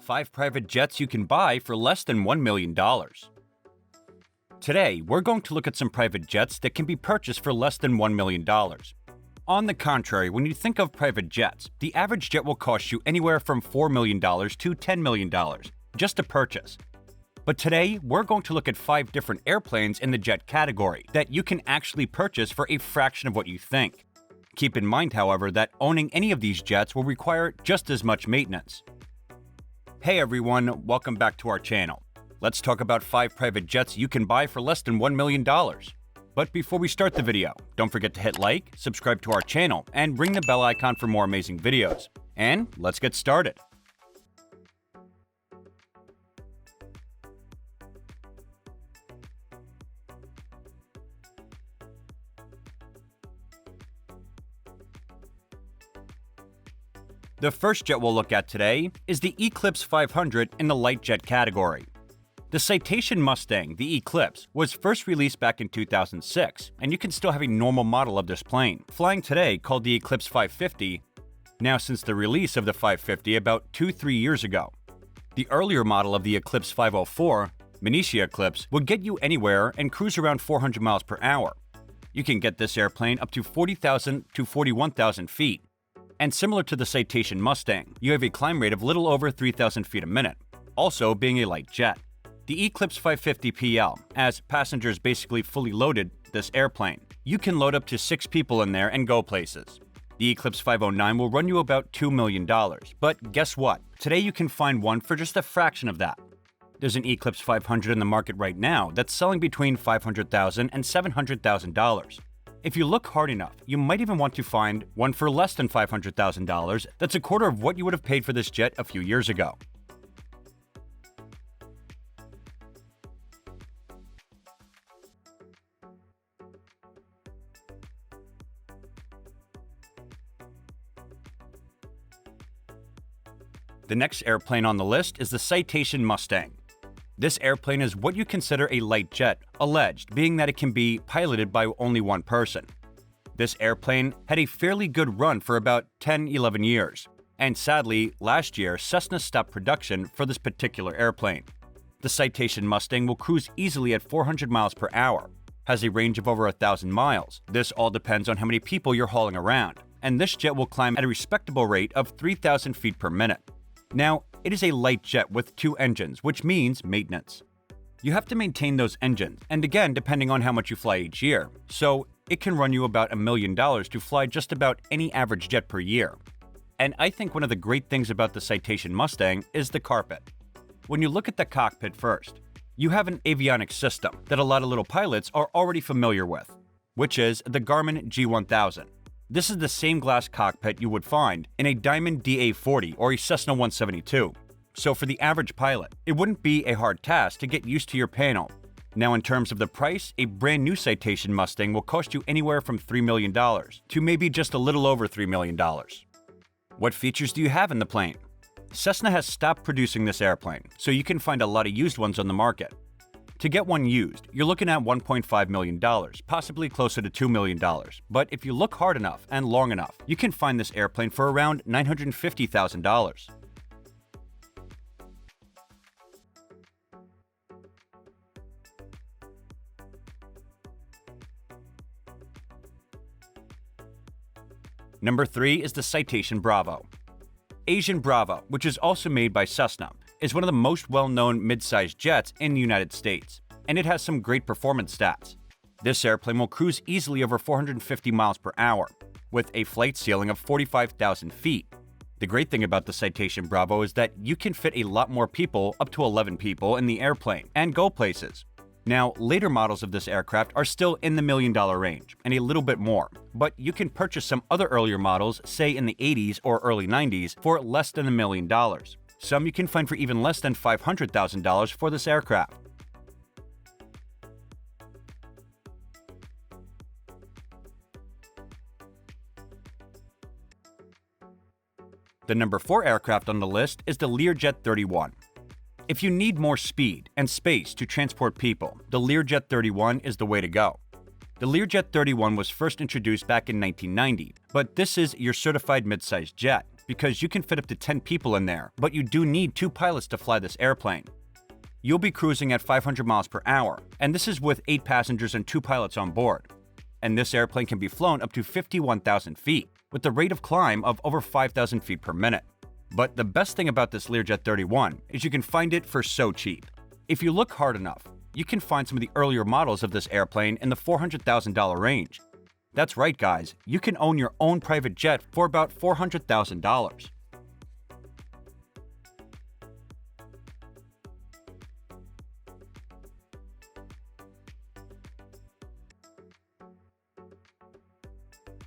5 private jets you can buy for less than $1 million. Today, we're going to look at some private jets that can be purchased for less than $1 million. On the contrary, when you think of private jets, the average jet will cost you anywhere from $4 million to $10 million just to purchase. But today, we're going to look at 5 different airplanes in the jet category that you can actually purchase for a fraction of what you think. Keep in mind, however, that owning any of these jets will require just as much maintenance. Hey everyone, welcome back to our channel. Let's talk about 5 private jets you can buy for less than $1 million. But before we start the video, don't forget to hit like, subscribe to our channel, and ring the bell icon for more amazing videos. And let's get started. The first jet we'll look at today is the Eclipse 500 in the light jet category. The Citation Mustang, the Eclipse, was first released back in 2006, and you can still have a normal model of this plane, flying today called the Eclipse 550, now since the release of the 550 about 2-3 years ago. The earlier model of the Eclipse 504, Minicia Eclipse, would get you anywhere and cruise around 400 miles per hour. You can get this airplane up to 40,000 to 41,000 feet. And similar to the Citation Mustang, you have a climb rate of little over 3,000 feet a minute, also being a light jet. The Eclipse 550 PL, as passengers basically fully loaded this airplane. You can load up to 6 people in there and go places. The Eclipse 509 will run you about $2 million, but guess what? Today you can find one for just a fraction of that. There's an Eclipse 500 in the market right now that's selling between $500,000 and $700,000. If you look hard enough, you might even want to find one for less than $500,000 that's a quarter of what you would have paid for this jet a few years ago. The next airplane on the list is the Citation Mustang. This airplane is what you consider a light jet, alleged, being that it can be piloted by only one person. This airplane had a fairly good run for about 10-11 years, and sadly, last year Cessna stopped production for this particular airplane. The Citation Mustang will cruise easily at 400 miles per hour, has a range of over 1,000 miles. This all depends on how many people you're hauling around, and this jet will climb at a respectable rate of 3,000 feet per minute. Now, it is a light jet with 2 engines, which means maintenance. You have to maintain those engines, and again, depending on how much you fly each year, so it can run you about $1 million to fly just about any average jet per year. And I think one of the great things about the Citation Mustang is the carpet. When you look at the cockpit first, you have an avionics system that a lot of little pilots are already familiar with, which is the Garmin G1000. This is the same glass cockpit you would find in a Diamond DA-40 or a Cessna 172. So for the average pilot, it wouldn't be a hard task to get used to your panel. Now in terms of the price, a brand new Citation Mustang will cost you anywhere from $3 million to maybe just a little over $3 million. What features do you have in the plane? Cessna has stopped producing this airplane, so you can find a lot of used ones on the market. To get one used, you're looking at $1.5 million, possibly closer to $2 million. But if you look hard enough and long enough, you can find this airplane for around $950,000. Number 3 is the Citation Bravo. Asian Bravo, which is also made by Cessna, is one of the most well-known mid-sized jets in the United States, and it has some great performance stats. This airplane will cruise easily over 450 miles per hour, with a flight ceiling of 45,000 feet. The great thing about the Citation Bravo is that you can fit a lot more people, up to 11 people, in the airplane, and go places. Now, later models of this aircraft are still in the $1 million range, and a little bit more, but you can purchase some other earlier models, say in the 80s or early 90s, for less than $1 million. Some you can find for even less than $500,000 for this aircraft. The number 4 aircraft on the list is the Learjet 31. If you need more speed and space to transport people, the Learjet 31 is the way to go. The Learjet 31 was first introduced back in 1990, but this is your certified mid-sized jet. because you can fit up to 10 people in there, but you do need 2 pilots to fly this airplane. You'll be cruising at 500 miles per hour, and this is with 8 passengers and 2 pilots on board. And this airplane can be flown up to 51,000 feet, with the rate of climb of over 5,000 feet per minute. But the best thing about this Learjet 31 is you can find it for so cheap. If you look hard enough, you can find some of the earlier models of this airplane in the $400,000 range. That's right, guys, you can own your own private jet for about $400,000.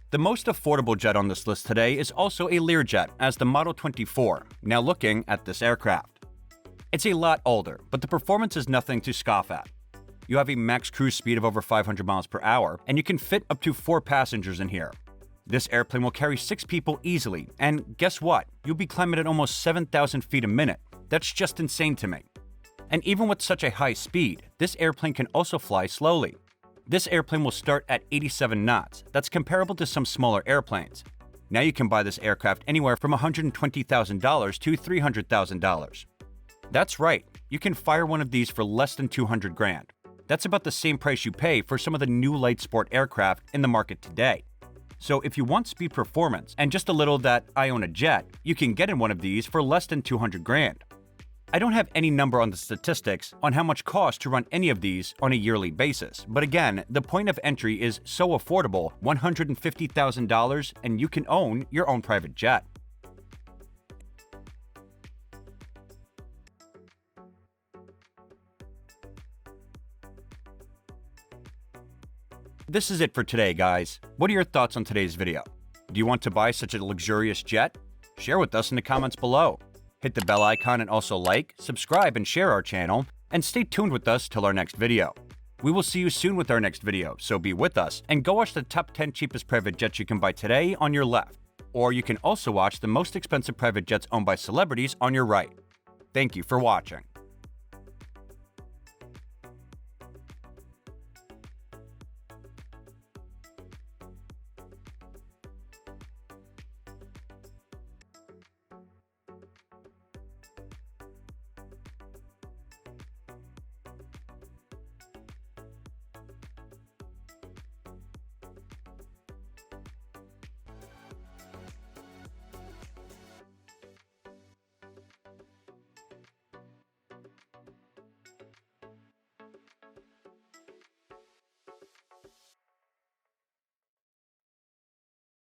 The most affordable jet on this list today is also a Learjet, as the Model 24, now looking at this aircraft. It's a lot older, but the performance is nothing to scoff at. You have a max cruise speed of over 500 miles per hour, and you can fit up to 4 passengers in here. This airplane will carry 6 people easily, and guess what? You'll be climbing at almost 7,000 feet a minute. That's just insane to me. And even with such a high speed, this airplane can also fly slowly. This airplane will start at 87 knots. That's comparable to some smaller airplanes. Now you can buy this aircraft anywhere from $120,000 to $300,000. That's right, you can fire one of these for less than $200 grand. That's about the same price you pay for some of the new light sport aircraft in the market today. So if you want speed performance and just a little that I own a jet, you can get in one of these for less than $200 grand. I don't have any number on the statistics on how much cost to run any of these on a yearly basis, but again, the point of entry is so affordable, $150,000, and you can own your own private jet. This is it for today, guys. What are your thoughts on today's video? Do you want to buy such a luxurious jet? Share with us in the comments below. Hit the bell icon and also like, subscribe, and share our channel, and stay tuned with us till our next video. We will see you soon with our next video, so be with us and go watch the top 10 cheapest private jets you can buy today on your left. Or you can also watch the most expensive private jets owned by celebrities on your right. Thank you for watching.